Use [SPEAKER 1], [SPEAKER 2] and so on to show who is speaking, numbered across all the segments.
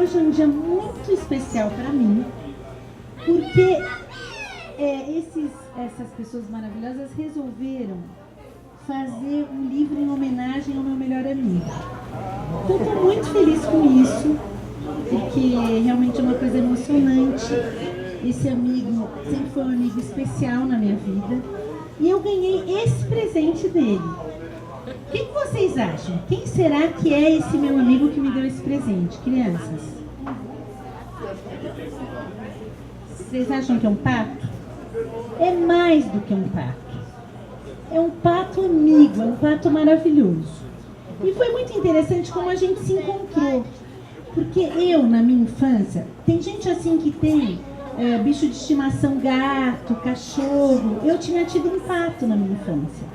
[SPEAKER 1] hoje é um dia muito especial para mim, porque essas pessoas maravilhosas resolveram fazer um livro em homenagem ao meu melhor amigo. Então, estou muito feliz com isso, porque realmente é uma coisa emocionante. Esse amigo sempre foi um amigo especial na minha vida. E eu ganhei esse presente dele. O que vocês acham? Quem será que é esse meu amigo que me deu esse presente? Crianças? Vocês acham que é um pato? É mais do que um pato. É um pato amigo, é um pato maravilhoso. E foi muito interessante como a gente se encontrou. Porque eu, na minha infância, tem gente assim que tem bicho de estimação, gato, cachorro. Eu tinha tido um pato na minha infância.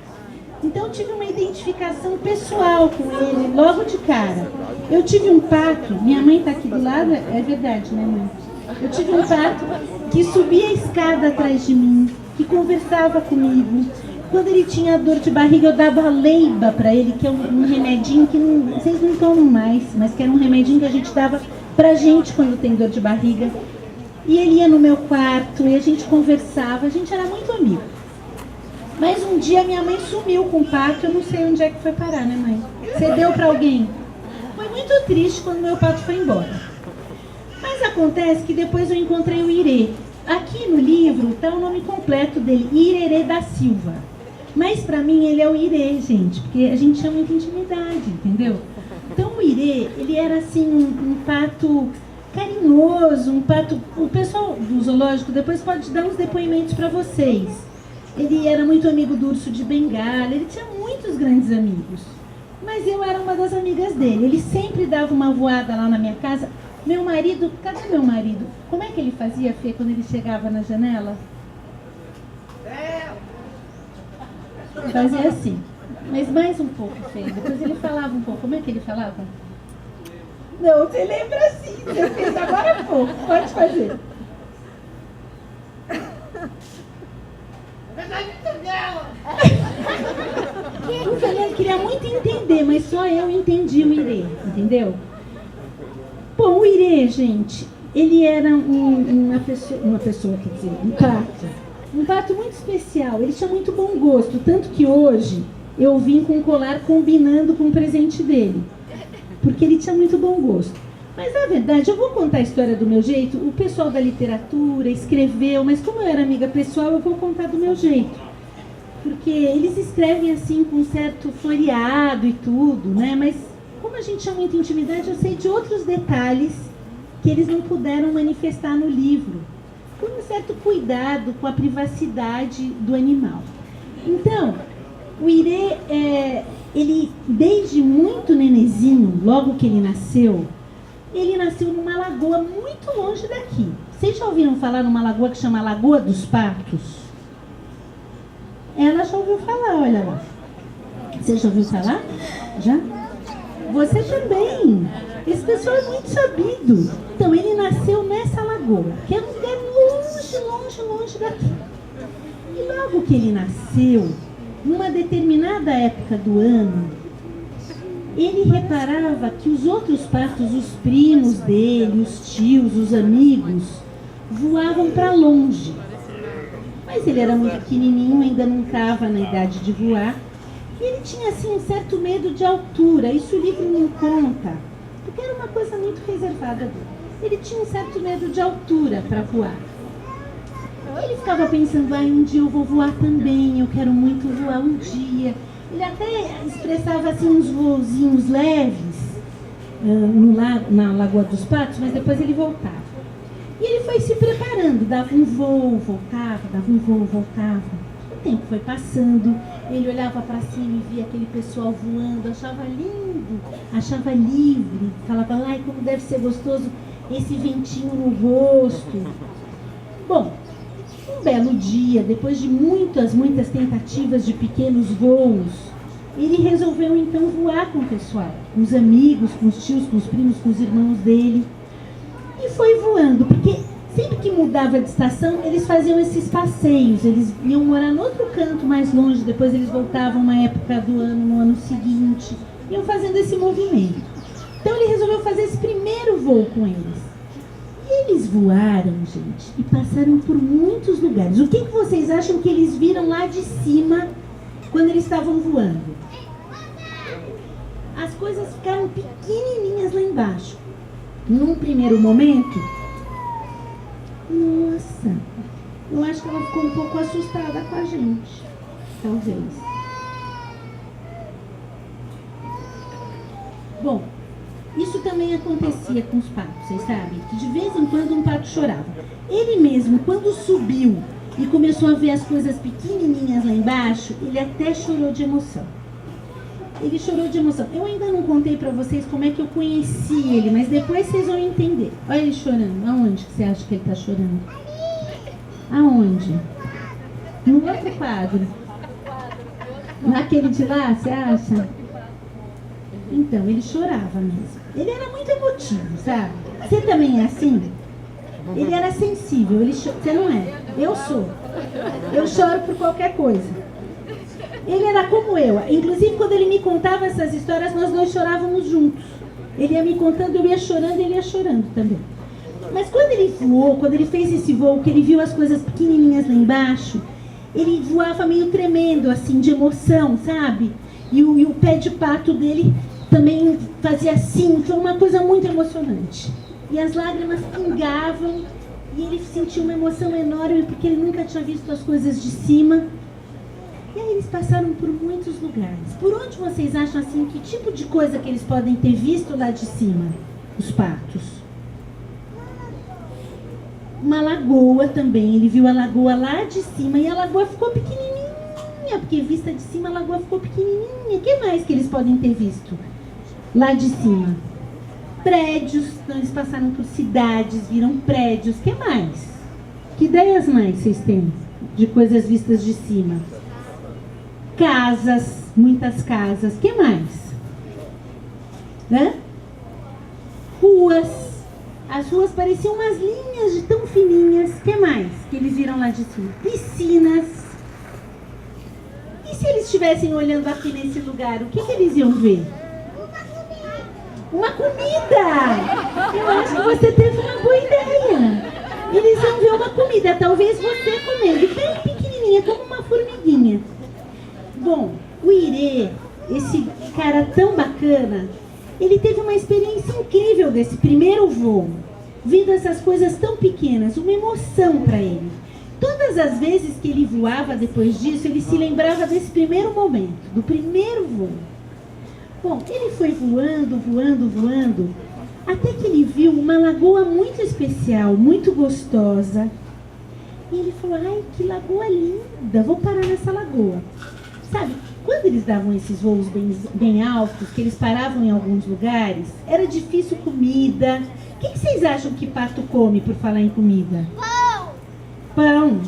[SPEAKER 1] Então eu tive uma identificação pessoal com ele, logo de cara. Eu tive um pato, minha mãe está aqui do lado, é verdade, né, mãe? Eu tive um pato que subia a escada atrás de mim, que conversava comigo. Quando ele tinha dor de barriga, eu dava leiba para ele, que é um remedinho que vocês não tomam mais, mas que era um remedinho que a gente dava pra gente quando tem dor de barriga. E ele ia no meu quarto e a gente conversava, a gente era muito amigo. Mas um dia minha mãe sumiu com o pato, eu não sei onde é que foi parar, né, mãe? Cedeu para alguém. Foi muito triste quando meu pato foi embora. Mas acontece que depois eu encontrei o Irê. Aqui no livro está o nome completo dele, Irerê da Silva. Mas para mim ele é o Irê, gente, porque a gente chama muita intimidade, entendeu? Então o Irê, ele era assim um pato carinhoso, um pato... O pessoal do zoológico depois pode dar uns depoimentos para vocês. Ele era muito amigo do urso de Bengala, ele tinha muitos grandes amigos. Mas eu era uma das amigas dele. Ele sempre dava uma voada lá na minha casa. Meu marido, cadê meu marido? Como é que ele fazia, Fê, quando ele chegava na janela? Fazia assim. Mas mais um pouco, Fê. Depois ele falava um pouco. Como é que ele falava? Não, você lembra assim. Você fez agora há pouco. Pode fazer. O Fernando queria muito entender, mas só eu entendi o Irê, entendeu? Bom, o Irê, gente, ele era uma pessoa, quer dizer, um pato muito especial. Ele tinha muito bom gosto, tanto que hoje eu vim com um colar combinando com o presente dele, porque ele tinha muito bom gosto. Mas, na verdade, eu vou contar a história do meu jeito. O pessoal da literatura escreveu, mas como eu era amiga pessoal, eu vou contar do meu jeito. Porque eles escrevem assim com um certo floreado e tudo, né? Mas como a gente tinha muita intimidade, eu sei de outros detalhes que eles não puderam manifestar no livro. Com um certo cuidado com a privacidade do animal. Então, o Irê, ele desde muito nenezinho, logo que ele nasceu numa lagoa muito longe daqui. Vocês já ouviram falar numa lagoa que chama Lagoa dos Patos? Ela já ouviu falar, olha lá. Você já ouviu falar? Já? Você também. Esse pessoal é muito sabido. Então, ele nasceu nessa lagoa, que é um lugar longe daqui. E logo que ele nasceu, numa determinada época do ano, ele reparava que os outros patos, os primos dele, os tios, os amigos, voavam para longe. Mas ele era muito pequenininho, ainda não estava na idade de voar. E ele tinha assim um certo medo de altura. Isso o livro não conta, porque era uma coisa muito reservada dele. Ele tinha um certo medo de altura para voar. Ele ficava pensando, um dia eu vou voar também, eu quero muito voar um dia. Ele até expressava assim uns voozinhos leves na Lagoa dos Patos, mas depois ele voltava. E ele foi se preparando, dava um voo, voltava, dava um voo, voltava. O tempo foi passando, ele olhava para cima e via aquele pessoal voando, achava lindo, achava livre, falava, ai, como deve ser gostoso esse ventinho no rosto. Bom, um belo dia, depois de muitas tentativas de pequenos voos, ele resolveu então voar com o pessoal, com os amigos, com os tios, com os primos, com os irmãos dele. E foi voando, porque sempre que mudava de estação, eles faziam esses passeios, eles iam morar no outro canto mais longe, depois eles voltavam uma época do ano, no ano seguinte, iam fazendo esse movimento. Então ele resolveu fazer esse primeiro voo com eles. E eles voaram, gente, e passaram por muitos lugares. O que vocês acham que eles viram lá de cima quando eles estavam voando? As coisas ficaram pequenininhas lá embaixo. Num primeiro momento, nossa, eu acho que ela ficou um pouco assustada com a gente, talvez. Bom, isso também acontecia com os patos, vocês sabem? Que de vez em quando um pato chorava. Ele mesmo, quando subiu e começou a ver as coisas pequenininhas lá embaixo, ele até chorou de emoção. Ele chorou de emoção. Eu ainda não contei pra vocês como é que eu conheci ele, mas depois vocês vão entender. Olha ele chorando. Aonde que você acha que ele tá chorando? Aonde? No outro quadro. Naquele de lá, você acha? Então, ele chorava mesmo. Ele era muito emotivo, sabe? Você também é assim? Ele era sensível. Você não é? Eu sou. Eu choro por qualquer coisa. Ele era como eu. Inclusive, quando ele me contava essas histórias, nós dois chorávamos juntos. Ele ia me contando, eu ia chorando, ele ia chorando também. Mas quando ele voou, quando ele fez esse voo, que ele viu as coisas pequenininhas lá embaixo, ele voava meio tremendo, assim, de emoção, sabe? E o pé de pato dele também fazia assim, foi uma coisa muito emocionante. E as lágrimas pingavam, e ele sentiu uma emoção enorme, porque ele nunca tinha visto as coisas de cima. E aí eles passaram por muitos lugares. Por onde vocês acham assim, que tipo de coisa que eles podem ter visto lá de cima, os patos? Uma lagoa também, ele viu a lagoa lá de cima e a lagoa ficou pequenininha, porque vista de cima a lagoa ficou pequenininha. O que mais que eles podem ter visto lá de cima? Prédios, então eles passaram por cidades, viram prédios. O que mais? Que ideias mais vocês têm de coisas vistas de cima? Casas, muitas casas. O que mais? Hã? Ruas. As ruas pareciam umas linhas de tão fininhas. O que mais que eles viram lá de cima? Piscinas. E se eles estivessem olhando aqui nesse lugar, o que eles iam ver? Uma comida! Eu acho que você teve uma boa ideia. Eles iam ver uma comida, talvez você comendo, bem pequenininha, como uma formiguinha. Bom, o Irê, esse cara tão bacana, ele teve uma experiência incrível desse primeiro voo, vendo essas coisas tão pequenas, uma emoção para ele. Todas as vezes que ele voava depois disso, ele se lembrava desse primeiro momento, do primeiro voo. Bom, ele foi voando, voando, voando, até que ele viu uma lagoa muito especial, muito gostosa. E ele falou, ai, que lagoa linda, vou parar nessa lagoa. Sabe, quando eles davam esses voos bem altos, que eles paravam em alguns lugares, era difícil comida. O que vocês acham que pato come, por falar em comida? Pão! Pão.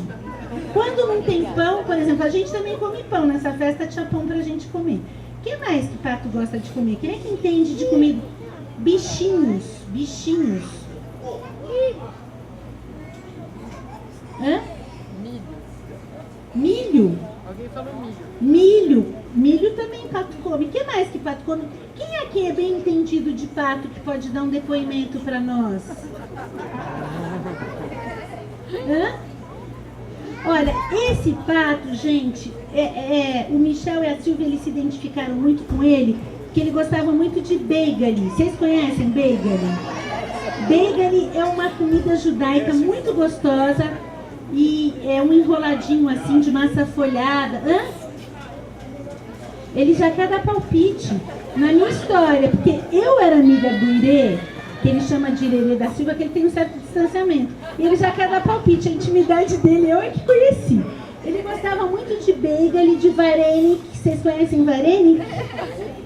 [SPEAKER 1] Quando não tem pão, por exemplo, a gente também come pão. Nessa festa tinha pão pra gente comer. O que mais que pato gosta de comer? Quem é que entende de comida? Bichinhos. Bichinhos. Hã? Milho.
[SPEAKER 2] Alguém falou milho.
[SPEAKER 1] Milho. Milho também pato come. O que mais que pato come? Quem aqui é bem entendido de pato que pode dar um depoimento para nós? Hã? Olha, esse pato, gente, o Michel e a Silvia, eles se identificaram muito com ele, porque ele gostava muito de beigali. Vocês conhecem beigali? Beigali é uma comida judaica muito gostosa e é um enroladinho assim de massa folhada. Hã? Ele já quer dar palpite na minha história, porque eu era amiga do Irê, que ele chama de Irê da Silva, que ele tem um certo distanciamento. E ele já quer dar palpite, a intimidade dele eu é que conheci. Ele gostava muito de beigali, de varenik. Vocês conhecem varenik?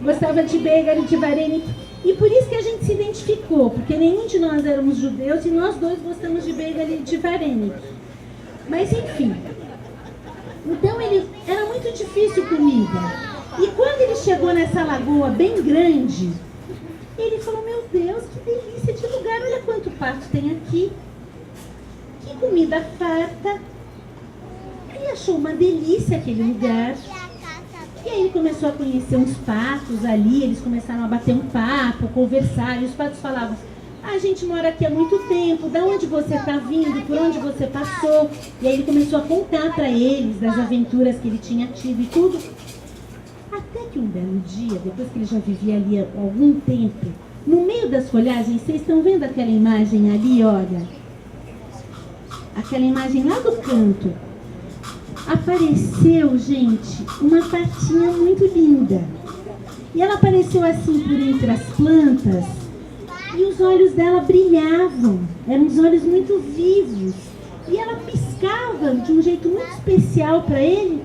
[SPEAKER 1] Gostava de beigali, de varenik. E por isso que a gente se identificou, porque nenhum de nós éramos judeus e nós dois gostamos de beigali e de varenik. Mas enfim. Então ele era muito difícil comida. E quando ele chegou nessa lagoa bem grande, ele falou, meu Deus, que delícia de lugar, olha quanto pato tem aqui. Que comida farta. Ele achou uma delícia aquele lugar. E aí ele começou a conhecer uns patos ali, eles começaram a bater um papo, conversar, e os patos falavam: a gente mora aqui há muito tempo, da onde você está vindo, por onde você passou. E aí ele começou a contar para eles das aventuras que ele tinha tido e tudo. Até que um belo dia, depois que ele já vivia ali há algum tempo, no meio das folhagens, vocês estão vendo aquela imagem ali, olha? Aquela imagem lá do canto. Apareceu, gente, uma patinha muito linda. E ela apareceu assim por entre as plantas. E os olhos dela brilhavam. Eram uns olhos muito vivos. E ela piscava de um jeito muito especial para ele.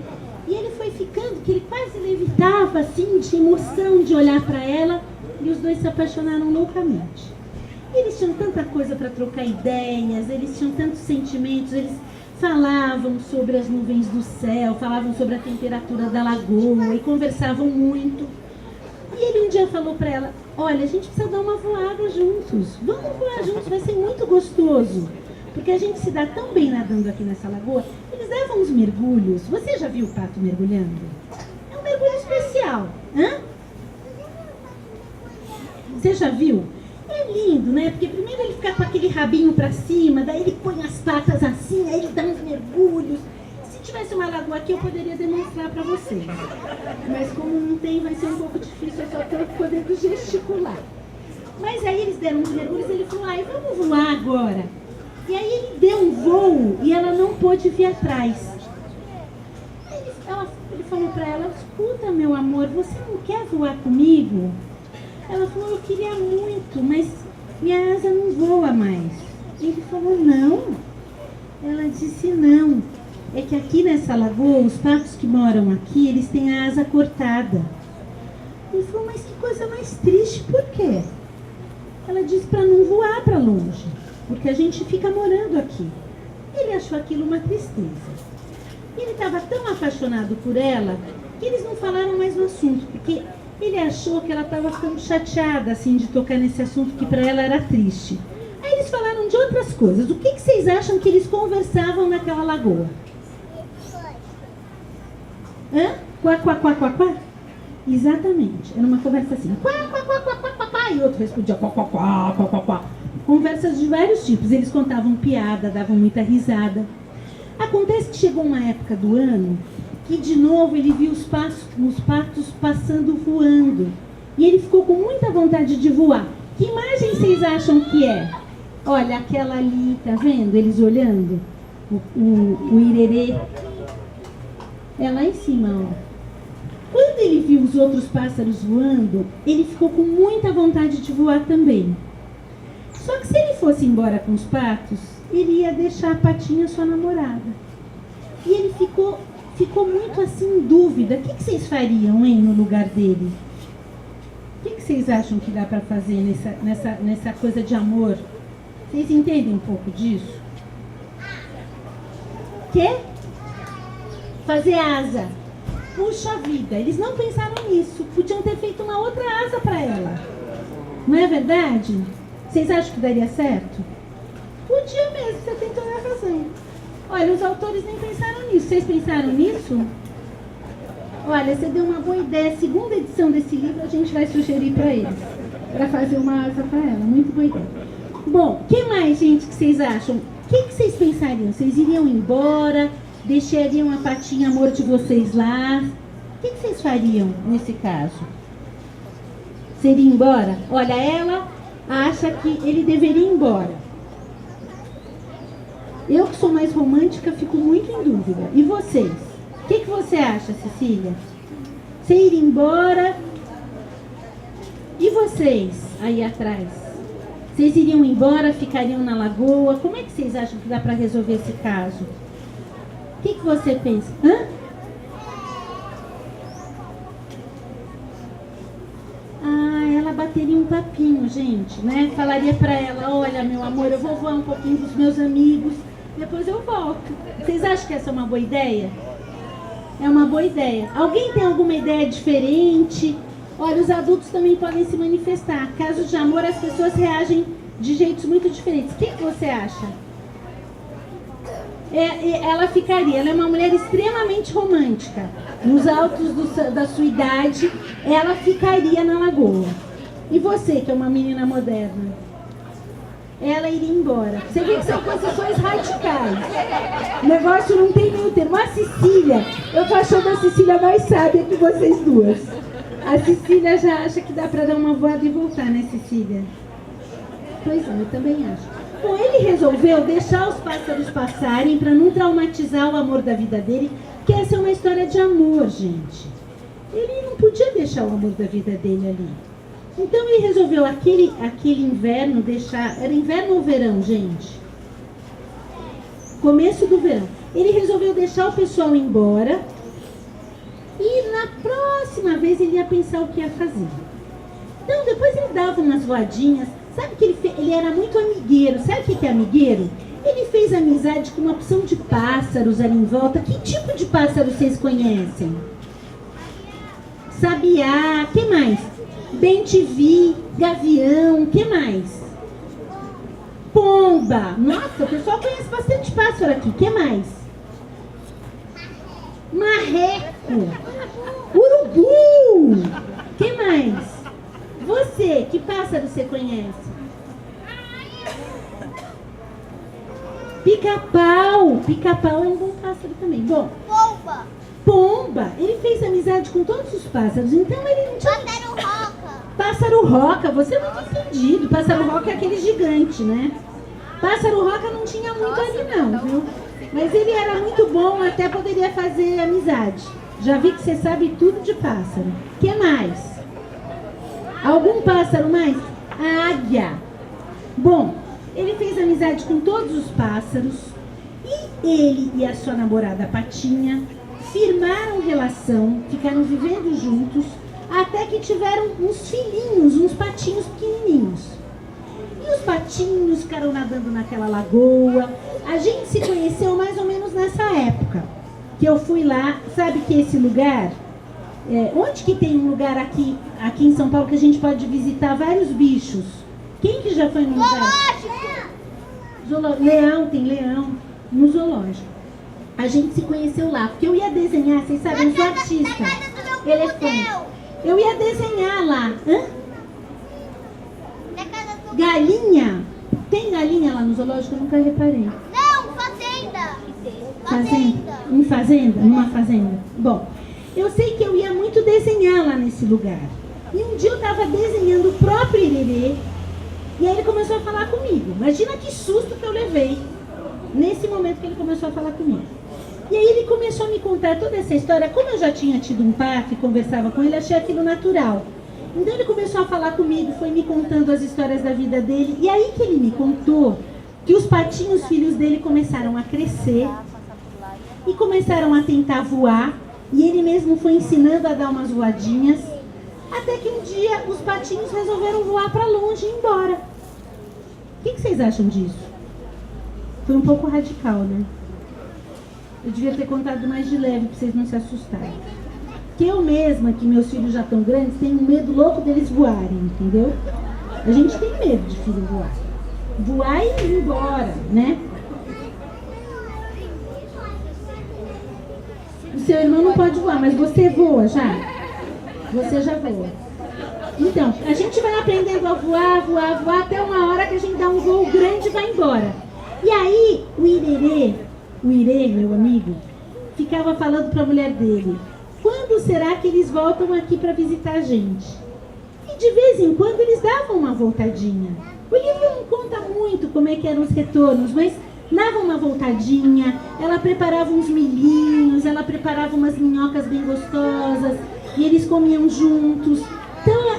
[SPEAKER 1] E ele foi ficando, que ele quase levitava assim, de emoção de olhar para ela. E os dois se apaixonaram loucamente. E eles tinham tanta coisa para trocar ideias, eles tinham tantos sentimentos, eles falavam sobre as nuvens do céu, falavam sobre a temperatura da lagoa e conversavam muito. E ele um dia falou para ela: olha, a gente precisa dar uma voada juntos, vamos voar juntos, vai ser muito gostoso. Porque a gente se dá tão bem nadando aqui nessa lagoa. Eles davam uns mergulhos. Você já viu o pato mergulhando? É um mergulho especial. Hã? Você já viu? É lindo, né? Porque primeiro ele fica com aquele rabinho pra cima, daí ele põe as patas assim, aí ele dá uns mergulhos. Se tivesse uma lagoa aqui, eu poderia demonstrar pra vocês. Mas como não tem, vai ser um pouco difícil, eu só estou podendo gesticular. Mas aí eles deram uns mergulhos e ele falou: ai, vamos voar agora. E aí ele deu um voo e ela não pôde vir atrás. Ele falou pra ela: escuta, meu amor, você não quer voar comigo? Ela falou: eu queria muito, mas minha asa não voa mais. Ele falou: não. Ela disse: não. É que aqui nessa lagoa, os patos que moram aqui, eles têm a asa cortada. Ele falou: mas que coisa mais triste, por quê? Ela disse: para não voar para longe, porque a gente fica morando aqui. Ele achou aquilo uma tristeza. Ele estava tão apaixonado por ela que eles não falaram mais no assunto, porque ele achou que ela estava ficando chateada assim de tocar nesse assunto que para ela era triste. Aí eles falaram de outras coisas. O que vocês acham que eles conversavam naquela lagoa? Hã? Quá, quá, quá, quá, quá? Exatamente. Era uma conversa assim. Quá, quá, quá, quá, quá, quá, quá. E outro respondia quá, quá, quá, quá, quá, quá. Conversas de vários tipos. Eles contavam piada, davam muita risada. Acontece que chegou uma época do ano que de novo ele viu os patos passando voando. E ele ficou com muita vontade de voar. Que imagem vocês acham que é? Olha, aquela ali, tá vendo? Eles olhando. O irerê. É lá em cima, ó. Quando ele viu os outros pássaros voando, ele ficou com muita vontade de voar também. Só que se ele fosse embora com os patos, ele ia deixar a Patinha, sua namorada. E ele ficou muito assim em dúvida. O que vocês fariam, hein, no lugar dele? O que vocês acham que dá para fazer nessa coisa de amor? Vocês entendem um pouco disso? Quê? Fazer asa. Puxa vida, eles não pensaram nisso. Podiam ter feito uma outra asa para ela. Não é verdade? Vocês acham que daria certo? Podia mesmo, você tem toda a razão. Olha, os autores nem pensaram nisso. Vocês pensaram nisso? Olha, você deu uma boa ideia. A segunda edição desse livro a gente vai sugerir para eles. Para fazer uma asa para ela. Muito boa ideia. Bom, o que mais, gente, que vocês acham? O que vocês pensariam? Vocês iriam embora? Deixariam a Patinha, amor de vocês lá? O que vocês fariam nesse caso? Seria embora? Olha, ela acha que ele deveria ir embora. Eu, que sou mais romântica, fico muito em dúvida. E vocês? O que você acha, Cecília? Você iria embora? E vocês, aí atrás? Vocês iriam embora, ficariam na lagoa? Como é que vocês acham que dá para resolver esse caso? O que você pensa? Hã? Ah, ela bateria um papinho, gente, né? Falaria pra ela: olha, meu amor, eu vou voar um pouquinho com os meus amigos, depois eu volto. Vocês acham que essa é uma boa ideia? É uma boa ideia. Alguém tem alguma ideia diferente? Olha, os adultos também podem se manifestar. Casos de amor, as pessoas reagem de jeitos muito diferentes. O que você acha? ela ficaria. Ela é uma mulher extremamente romântica. Nos altos da sua idade, ela ficaria na lagoa. E você, que é uma menina moderna? Ela iria embora. Você vê que são posições radicais. O negócio não tem meio termo. A Cecília, eu tô achando a Cecília mais sábia que vocês duas. A Cecília já acha que dá pra dar uma voada e voltar, né, Cecília? Pois é, eu também acho. Bom, ele resolveu deixar os pássaros passarem para não traumatizar o amor da vida dele, porque essa é uma história de amor, gente. Ele não podia deixar o amor da vida dele ali. Então ele resolveu aquele inverno deixar... Era inverno ou verão, gente? Começo do verão. Ele resolveu deixar o pessoal embora e na próxima vez ele ia pensar o que ia fazer. Então depois ele dava umas voadinhas. Sabe que ele era muito amigueiro. Sabe o que é amigueiro? Ele fez amizade com uma opção de pássaros ali em volta. Que tipo de pássaro vocês conhecem? Sabiá, que mais? Bem-te-vi, gavião, que mais? Pomba. Nossa, o pessoal conhece bastante pássaro aqui. Que mais? Marreco. Urubu. Que mais? Você, que pássaro você conhece? Pica-pau. Pica-pau é um bom pássaro também. Bom.
[SPEAKER 2] Pomba.
[SPEAKER 1] Pomba. Ele fez amizade com todos os pássaros, então ele não tinha...
[SPEAKER 2] Pássaro-roca.
[SPEAKER 1] Pássaro-roca, você é muito entendido. Pássaro-roca é aquele gigante, né? Pássaro-roca não tinha muito ali não, viu? Mas ele era muito bom, até poderia fazer amizade. Já vi que você sabe tudo de pássaro. O que mais? Algum pássaro mais? A águia. Bom, ele fez amizade com todos os pássaros. E ele e a sua namorada Patinha firmaram relação, ficaram vivendo juntos, até que tiveram uns filhinhos, uns patinhos pequenininhos. E os patinhos ficaram nadando naquela lagoa. A gente se conheceu mais ou menos nessa época, que eu fui lá. Sabe que esse lugar, onde que tem um lugar aqui em São Paulo que a gente pode visitar vários bichos? Quem que já foi no lugar? Leão, tem leão, no zoológico. A gente se conheceu lá, porque eu ia desenhar, vocês sabem, eu sou artista. Elefante. Eu ia desenhar lá. Hã? Galinha? Tem galinha lá no zoológico? Eu nunca reparei.
[SPEAKER 2] Não, fazenda.
[SPEAKER 1] Fazenda? Em fazenda? Numa fazenda? Bom, eu sei que eu ia muito desenhar lá nesse lugar. E um dia eu estava desenhando o próprio Irerê, e aí ele começou a falar comigo. Imagina que susto que eu levei nesse momento que ele começou a falar comigo. E aí ele começou a me contar toda essa história. Como eu já tinha tido um parto e conversava com ele, achei aquilo natural. Então ele começou a falar comigo, foi me contando as histórias da vida dele. E aí que ele me contou que os patinhos, filhos dele, começaram a crescer e começaram a tentar voar. E ele mesmo foi ensinando a dar umas voadinhas. Até que um dia os patinhos resolveram voar para longe e ir embora. O que vocês acham disso? Foi um pouco radical, né? Eu devia ter contado mais de leve para vocês não se assustarem. Que eu mesma, que meus filhos já estão grandes, tenho um medo louco deles voarem, entendeu? A gente tem medo de filho voar. Voar e ir embora, né? O seu irmão não pode voar, mas você voa já? Você já voa. Então, a gente vai aprendendo a voar, até uma hora que a gente dá um voo grande e vai embora. E aí, o Irê, meu amigo, ficava falando para a mulher dele: quando será que eles voltam aqui para visitar a gente? E de vez em quando eles davam uma voltadinha. O livro não conta muito como é que eram os retornos, mas davam uma voltadinha, ela preparava uns milhinhos, ela preparava umas minhocas bem gostosas, e eles comiam juntos. Então,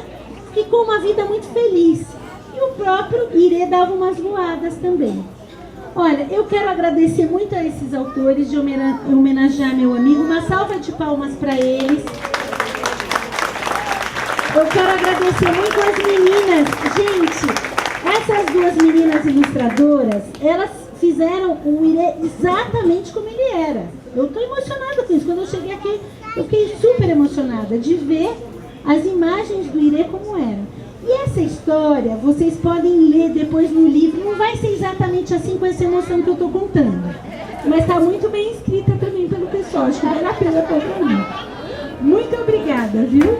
[SPEAKER 1] ficou uma vida muito feliz. E o próprio Irê dava umas voadas também. Olha, eu quero agradecer muito a esses autores, de homenagear meu amigo. Uma salva de palmas para eles. Eu quero agradecer muito as meninas. Gente, essas duas meninas ilustradoras, elas fizeram o Irê exatamente como ele era. Eu estou emocionada com isso. Quando eu cheguei aqui, eu fiquei super emocionada de ver as imagens do Irê como eram. E essa história, vocês podem ler depois no livro, não vai ser exatamente assim com essa emoção que eu estou contando. Mas está muito bem escrita também pelo pessoal. Acho que vale a pena pôr pra mim. Muito obrigada, viu?